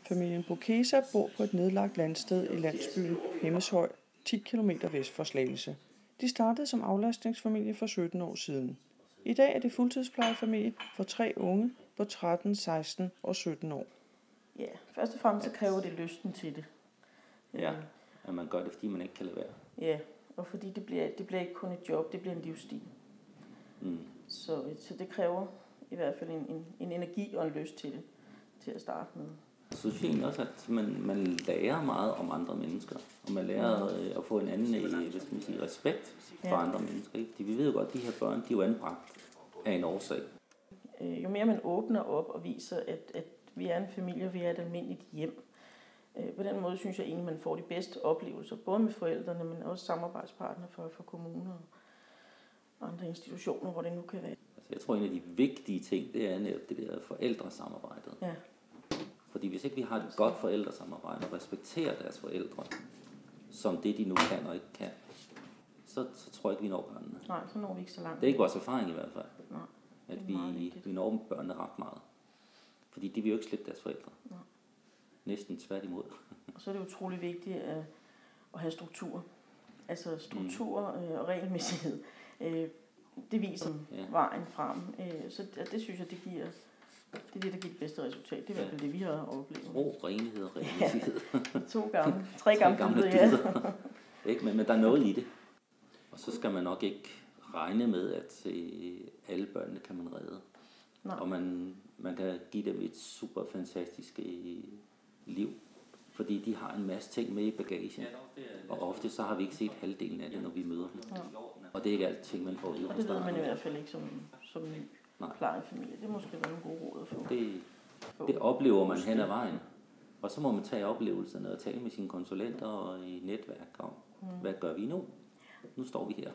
Familien Bokesa bor på et nedlagt landsted i landsbyen Hemmeshøj, 10 km vest for Slagelse. De startede som aflastningsfamilie for 17 år siden. I dag er det fuldtidsplejefamilie for 3 unge på 13, 16 og 17 år. Ja, først og fremmest så kræver det lysten til det. Ja, at man gør det, fordi man ikke kan lade være. Ja, og fordi det bliver ikke kun et job, det bliver en livsstil. Så det kræver i hvert fald en energi og en lyst til det, til at starte med. Jeg synes egentlig også, at man lærer meget om andre mennesker, og man lærer at få en anden respekt for andre mennesker. Ikke? Vi ved jo godt, at de her børn, de er jo anbragt af en årsag. Jo mere man åbner op og viser, at vi er en familie, vi er et almindeligt hjem, på den måde synes jeg egentlig, man får de bedste oplevelser, både med forældrene, men også samarbejdspartnere for kommuner og andre institutioner, hvor det nu kan være. Altså, jeg tror, en af de vigtige ting, det er netop det der forældresamarbejdet. Ja. Fordi hvis ikke vi har et godt forældresamarbejde og respekterer deres forældre, som det de nu kan og ikke kan, så tror jeg ikke, vi når børnene. Nej, så når vi ikke så langt. Det er ikke vores erfaring i hvert fald. Nej, at vi når børnene ret meget. Fordi de vil jo ikke slippe deres forældre. Nej. Næsten tværtimod. Og så er det utrolig vigtigt at have struktur. Altså struktur og regelmæssighed. Det viser vejen frem. Så det synes jeg, det giver det der giver det bedste resultat. Det er i hvert fald det, vi har oplevet. Ro, renhed og regelmæssighed. Ja. Tre gamle dyder. Ikke, men der er noget i det. Og så skal man nok ikke regne med, at alle børnene kan man redde. Nej. Og man kan give dem et super fantastisk liv. Fordi de har en masse ting med i bagagen. Og ofte så har vi ikke set halvdelen af det, når vi møder dem. Ja. Og det er ikke alt ting, man får ud. Og det ved man i hvert fald ikke som ny plejefamilie. Det måske være nogle gode råd at få. Det oplever man hen ad vejen. Og så må man tage oplevelserne og tale med sine konsulenter og i netværk om, hvad gør vi nu? Nu står vi her.